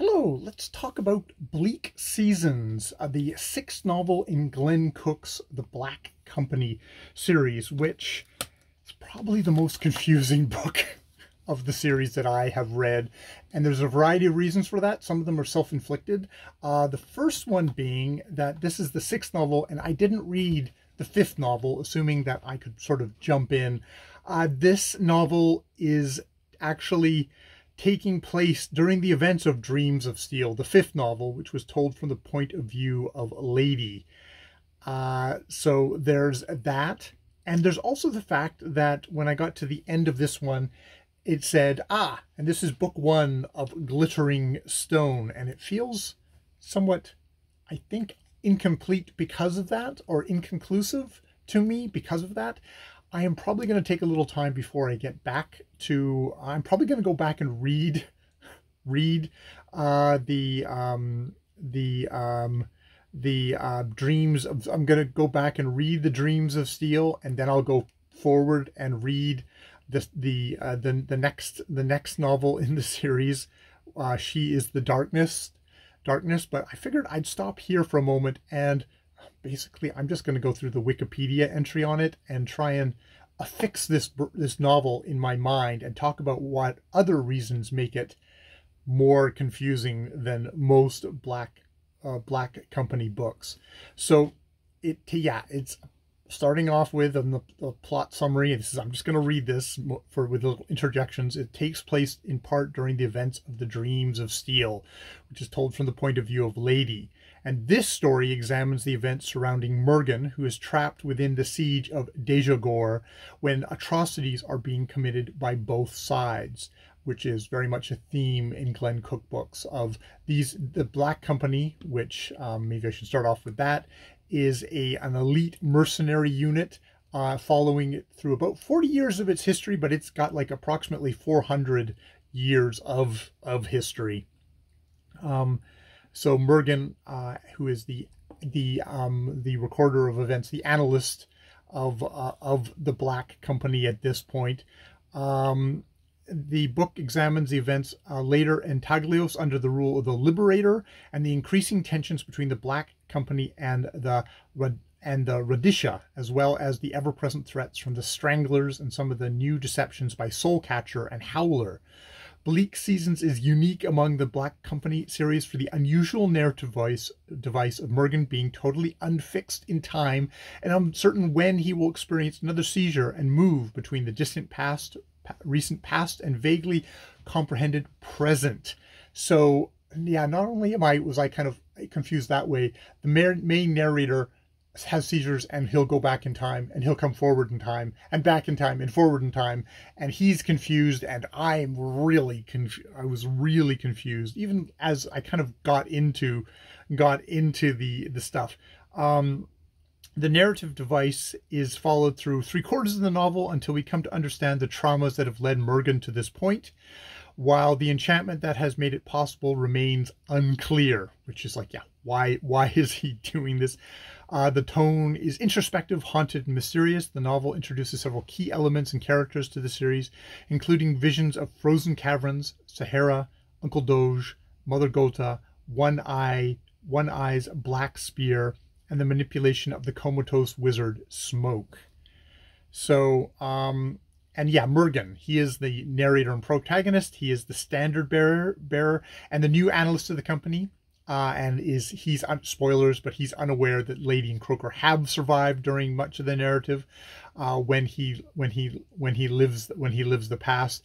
Hello, let's talk about Bleak Seasons, the sixth novel in Glenn Cook's The Black Company series, which is probably the most confusing book of the series that I have read. And there's a variety of reasons for that. Some of them are self-inflicted. The first one being that this is the sixth novel, and I didn't read the fifth novel, assuming that I could sort of jump in. This novel is actually taking place during the events of Dreams of Steel, the fifth novel, which was told from the point of view of Lady. So there's that. And there's also the fact that when I got to the end of this one, it said, and this is book one of Glittering Stone. And it feels somewhat, I think, incomplete because of that, or inconclusive to me because of that. I am probably going to take a little time before I get back to, I'm probably going to go back and read the Dreams of, I'm going to go back and read the Dreams of Steel, and then I'll go forward and read the next novel in the series. She is the Darkness, but I figured I'd stop here for a moment, and basically I'm just going to go through the Wikipedia entry on it and try and affix this novel in my mind and talk about what other reasons make it more confusing than most Black Company books. So it's starting off with the plot summary. And I'm just going to read this with little interjections. It takes place in part during the events of the Dreams of Steel, which is told from the point of view of Lady. And this story examines the events surrounding Mergen, who is trapped within the siege of Dejagor when atrocities are being committed by both sides, which is very much a theme in Glenn Cook books of the Black Company, which maybe I should start off with that, is an elite mercenary unit following it through about 40 years of its history, but it's got like approximately 400 years of history. So Mergen, who is the recorder of events, the analyst of the Black Company at this point, the book examines the events later in Taglios under the rule of the Liberator and the increasing tensions between the Black Company and the Radisha, as well as the ever-present threats from the Stranglers and some of the new deceptions by Soulcatcher and Howler. Bleak Seasons is unique among the Black Company series for the unusual narrative device of Mergen being totally unfixed in time and uncertain when he will experience another seizure and move between the distant past, recent past, and vaguely comprehended present. So yeah, not only was I kind of confused that way, the main narrator has seizures and he'll go back in time and he'll come forward in time and back in time and forward in time, and he's confused, and I was really confused even as I kind of got into the stuff. The narrative device is followed through 3/4 of the novel until we come to understand the traumas that have led Mergen to this point, while the enchantment that has made it possible remains unclear, which is like, yeah, why is he doing this? The tone is introspective, haunted, and mysterious. The novel introduces several key elements and characters to the series, including visions of frozen caverns, Sahara, Uncle Doge, Mother Gotha, One Eye's Black Spear, and the manipulation of the comatose wizard Smoke. So, and yeah, Mergen, he is the narrator and protagonist. He is the standard bearer and the new analyst of the company. And he's spoilers, but he's unaware that Lady and Croker have survived during much of the narrative. When he lives the past,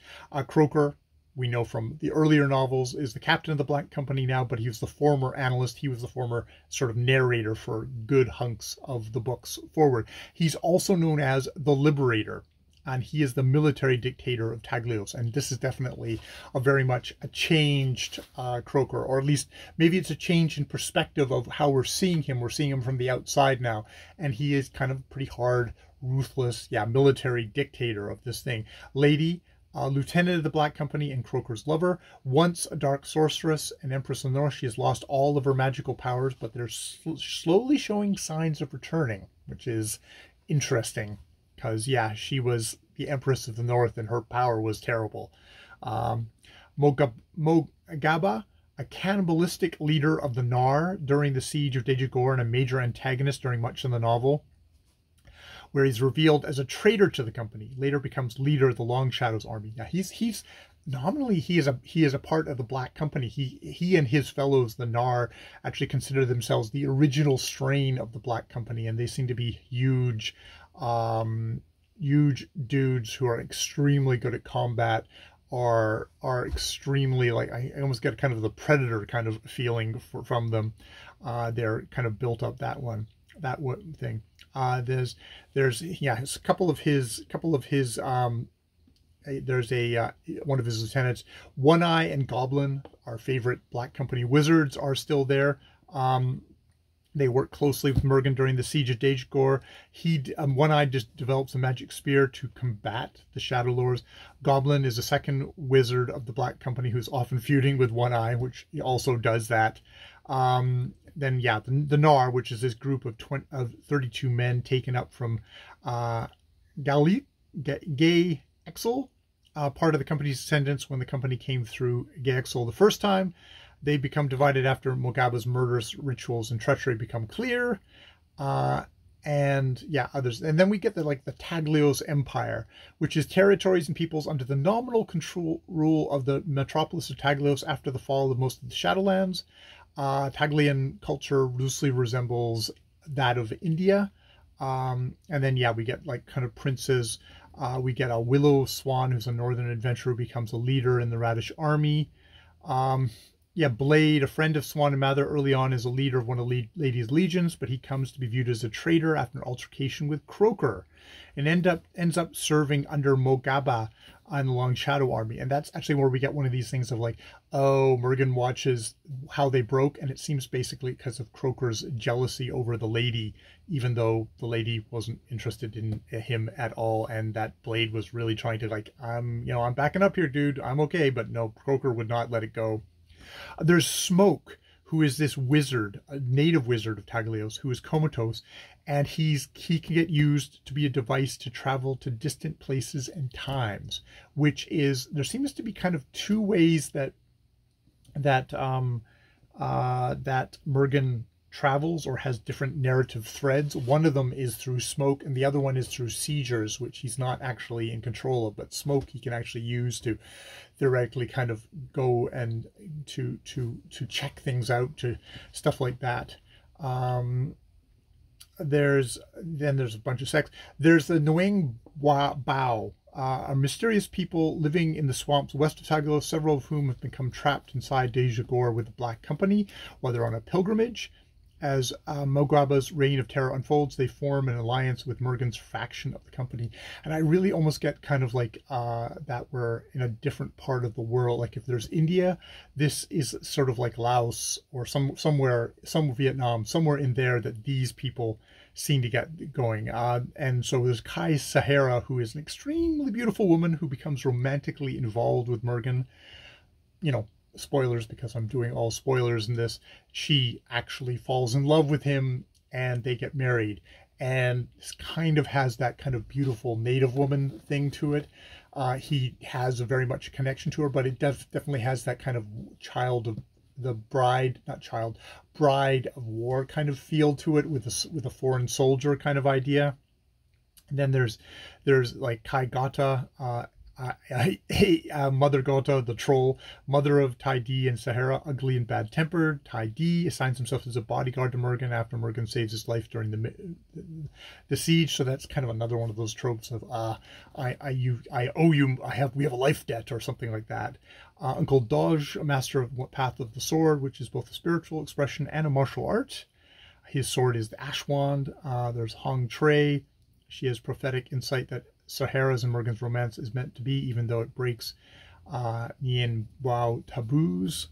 Croker, we know from the earlier novels, is the captain of the Black Company now, but he was the former analyst. He was the former sort of narrator for good hunks of the books forward. He's also known as the Liberator, and he is the military dictator of Taglios. And this is definitely very much a changed Croker, or at least maybe it's a change in perspective of how we're seeing him. We're seeing him from the outside now, and he is kind of pretty hard, ruthless, military dictator of this thing. Lady, lieutenant of the Black Company and Croker's lover, once a dark sorceress and Empress of the North. She has lost all of her magical powers, but they're slowly showing signs of returning, which is interesting. Because, yeah, she was the Empress of the North and her power was terrible. Mogaba, a cannibalistic leader of the Nar during the siege of Dejagor and a major antagonist during much of the novel, where he's revealed as a traitor to the company. Later becomes leader of the Long Shadows army. Now he's nominally he is a part of the Black Company. He and his fellows, the Nar, actually consider themselves the original strain of the Black Company, and they seem to be huge dudes who are extremely good at combat, are extremely, like, I almost get kind of the Predator kind of feeling from them. They're kind of built up that thing. There's yeah, a couple of his there's one of his lieutenants, One Eye and Goblin, our favorite Black Company wizards, are still there. They work closely with Mergen during the siege of Dejagor. One Eye just develops a magic spear to combat the Shadow Lords. Goblin is a second wizard of the Black Company who's often feuding with One Eye, which also does that. Then yeah, the Nar, which is this group of 32 men taken up from Gay Exel, part of the company's descendants when the company came through Gay Exel the first time. They become divided after Mogaba's murderous rituals and treachery become clear. And yeah, others. And then we get the Taglios Empire, which is territories and peoples under the nominal rule of the metropolis of Taglios after the fall of most of the Shadowlands. Taglian culture loosely resembles that of India. And then yeah, we get like kind of princes. We get a Willow Swan, who's a northern adventurer, who becomes a leader in the Radish army. Yeah, Blade, a friend of Swan and Mather, early on is a leader of one of Lady's legions, but he comes to be viewed as a traitor after an altercation with Croker, and ends up serving under Mogaba on the Long Shadow army. And that's actually where we get one of these things of like, oh, Mergen watches how they broke, and it seems basically because of Croker's jealousy over the lady, even though the lady wasn't interested in him at all, and that Blade was really trying to like, I'm backing up here, dude, I'm okay, but no, Croker would not let it go. There's Smoke, who is this wizard, a native wizard of Taglios, who is comatose, and he can get used to be a device to travel to distant places and times, which is, there seems to be kind of two ways that Mergen travels or has different narrative threads. One of them is through Smoke, and the other one is through seizures, which he's not actually in control of, but Smoke he can actually use to theoretically kind of go and to check things out, to stuff like that. There's a bunch of sects. There's the Nguyen Bao, are mysterious people living in the swamps west of Taglios, several of whom have become trapped inside Dejagor with the Black Company while they're on a pilgrimage. As Mogaba's reign of terror unfolds, they form an alliance with Mergen's faction of the company. And I really almost get kind of like that we're in a different part of the world. Like if there's India, this is sort of like Laos or some Vietnam, somewhere in there that these people seem to get going. And so there's Kai Sahara, who is an extremely beautiful woman who becomes romantically involved with Mergen. Spoilers, because I'm doing all spoilers in this. She actually falls in love with him and they get married, and this kind of has that kind of beautiful native woman thing to it. He has a very much a connection to her, but it definitely has that kind of bride of war kind of feel to it, with a foreign soldier kind of idea. And then there's like Kai Gata, Mother Gota, the troll, mother of Tai Di and Sahara, ugly and bad-tempered. Tai Di assigns himself as a bodyguard to Mergen after Mergen saves his life during the siege. So that's kind of another one of those tropes of I owe you, we have a life debt or something like that. Uncle Doj, a master of Path of the Sword, which is both a spiritual expression and a martial art. His sword is the Ash Wand. There's Hong Trey. She has prophetic insight that Sahara's and Mergen's romance is meant to be, even though it breaks Nien Bao taboos.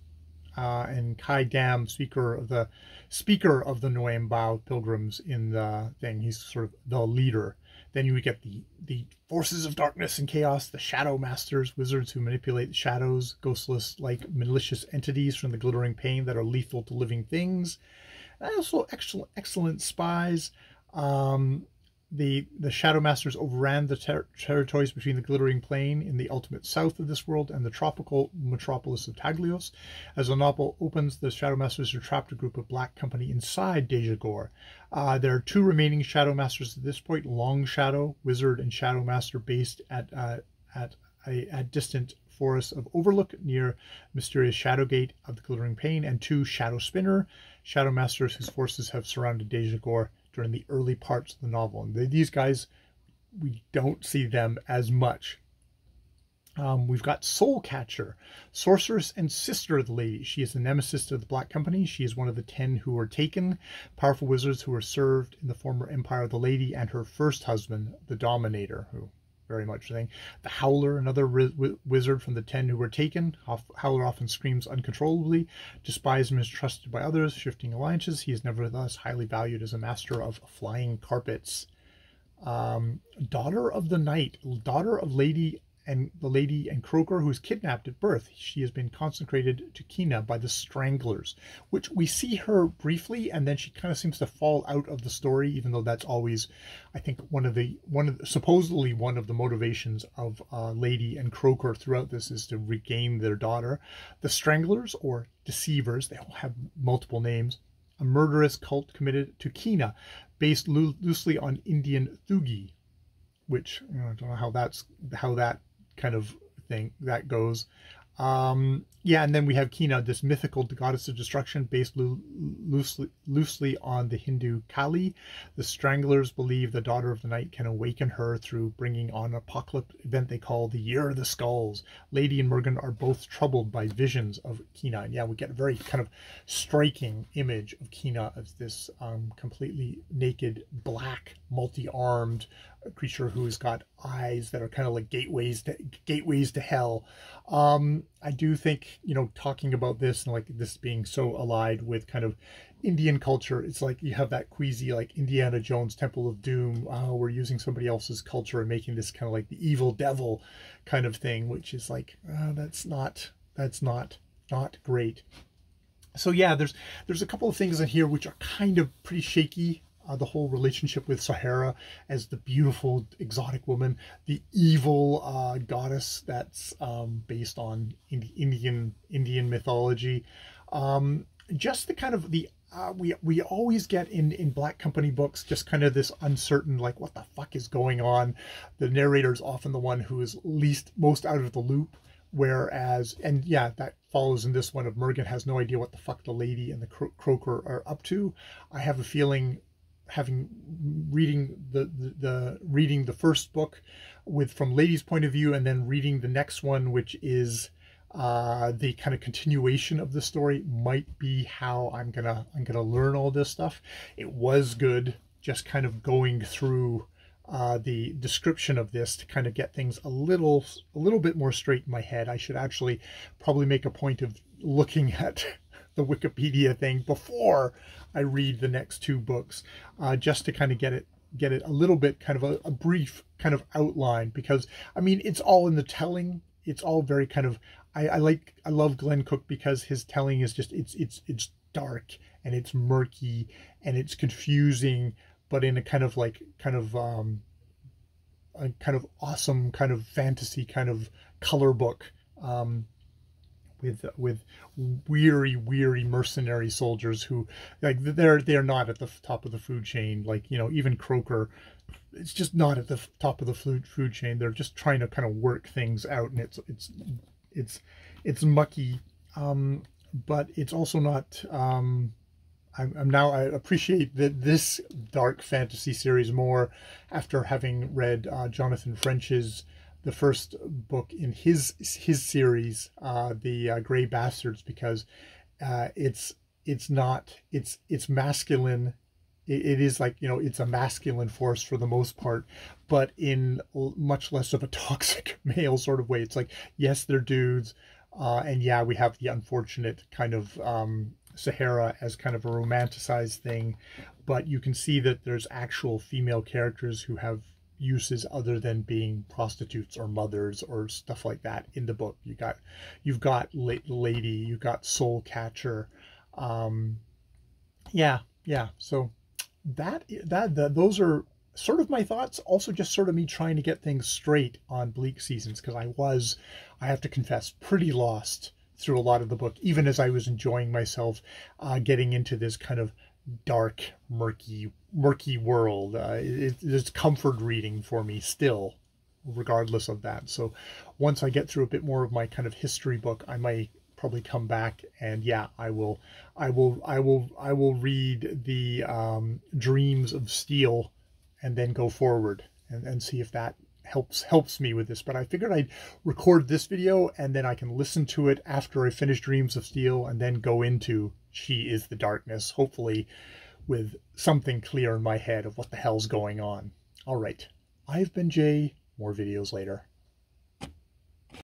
And Kai Dam, speaker of the Nguyen Bao pilgrims in the thing. He's sort of the leader. Then you get the forces of darkness and chaos, the shadow masters, wizards who manipulate the shadows, ghostless like malicious entities from the glittering pain that are lethal to living things. And also excellent spies. the Shadow Masters overran the territories between the Glittering Plain in the ultimate south of this world and the tropical metropolis of Taglios. As the novel opens, the Shadow Masters are trapped a group of Black Company inside Dejagor. There are 2 remaining Shadow Masters at this point: Long Shadow, Wizard, and Shadow Master, based at distant forests of Overlook near mysterious Shadowgate of the Glittering Plain, and 2 Shadow Spinner, Shadow Masters whose forces have surrounded Dejagor during the early parts of the novel. And these guys, we don't see them as much. We've got Soul Catcher, sorceress and sister of the lady. She is the nemesis of the Black Company. She is one of the 10 who were taken, powerful wizards who were served in the former empire of the lady and her first husband, the Dominator, who very much thing. The Howler, another wizard from the 10 who were taken. Howler often screams uncontrollably, despised and mistrusted by others, shifting alliances. He is nevertheless highly valued as a master of flying carpets. Daughter of the Night, daughter of the lady and Croaker, who is kidnapped at birth. She has been consecrated to Kina by the Stranglers, which we see her briefly, and then she kind of seems to fall out of the story, even though that's always, I think, supposedly one of the motivations of Lady and Croaker throughout this is to regain their daughter. The Stranglers, or Deceivers, they all have multiple names, a murderous cult committed to Kina, based loosely on Indian Thugi, which I don't know how that kind of thing that goes. Yeah, and then we have Kina, this mythical goddess of destruction, based loosely on the Hindu Kali. The Stranglers believe the Daughter of the Night can awaken her through bringing on an apocalyptic event they call the Year of the Skulls. Lady and Morgan are both troubled by visions of Kina. And yeah, we get a very kind of striking image of Kina as this completely naked, black, multi-armed creature who's got eyes that are kind of like gateways to hell. I do think, talking about this and like this being so allied with kind of Indian culture, it's like you have that queasy like Indiana Jones Temple of Doom. We're using somebody else's culture and making this kind of like the evil devil kind of thing, which is like that's not great. So yeah, there's a couple of things in here which are kind of pretty shaky. The whole relationship with Sahara as the beautiful exotic woman, the evil goddess that's based on Indian mythology. Just the kind of we always get in Black Company books just kind of this uncertain, like, what the fuck is going on? The narrator is often the one who is most out of the loop. Whereas, and yeah, that follows in this one of Morgan has no idea what the fuck the lady and the Croaker are up to. I have a feeling, reading the first book from Lady's point of view, and then reading the next one, which is the kind of continuation of the story, might be how I'm gonna learn all this stuff. It was good just kind of going through the description of this to kind of get things a little bit more straight in my head. I should actually probably make a point of looking at the Wikipedia thing before I read the next 2 books, just to kind of get it a little bit kind of a brief kind of outline, because I mean it's all in the telling. It's all very kind of I love Glenn Cook because his telling is just it's dark and it's murky and it's confusing, but in a kind of awesome kind of fantasy kind of color book. With weary mercenary soldiers who, like, they're not at the top of the food chain. Like, even Croaker, it's just not at the top of the food chain. They're just trying to kind of work things out, and it's mucky, but it's also not. I appreciate this dark fantasy series more after having read Jonathan French's the first book in his series, the Grey Bastards, because it's masculine. It is like, it's a masculine force for the most part, but in much less of a toxic male sort of way. It's like, yes, they're dudes, and yeah, we have the unfortunate kind of Sahara as kind of a romanticized thing, but you can see that there's actual female characters who have uses other than being prostitutes or mothers or stuff like that in the book. You've got Lady, you've got Soul Catcher. Yeah. So those are sort of my thoughts, also just sort of me trying to get things straight on Blck Seasons, because I have to confess, pretty lost through a lot of the book, even as I was enjoying myself getting into this kind of dark, murky world. It's comfort reading for me still, regardless of that. So once I get through a bit more of my kind of history book, I might probably come back and yeah, I will read the Dreams of Steel and then go forward and see if that helps me with this. But I figured I'd record this video and then I can listen to it after I finish Dreams of Steel and then go into She is the Darkness, hopefully with something clear in my head of what the hell's going on. All right, I've been Jay. More videos later.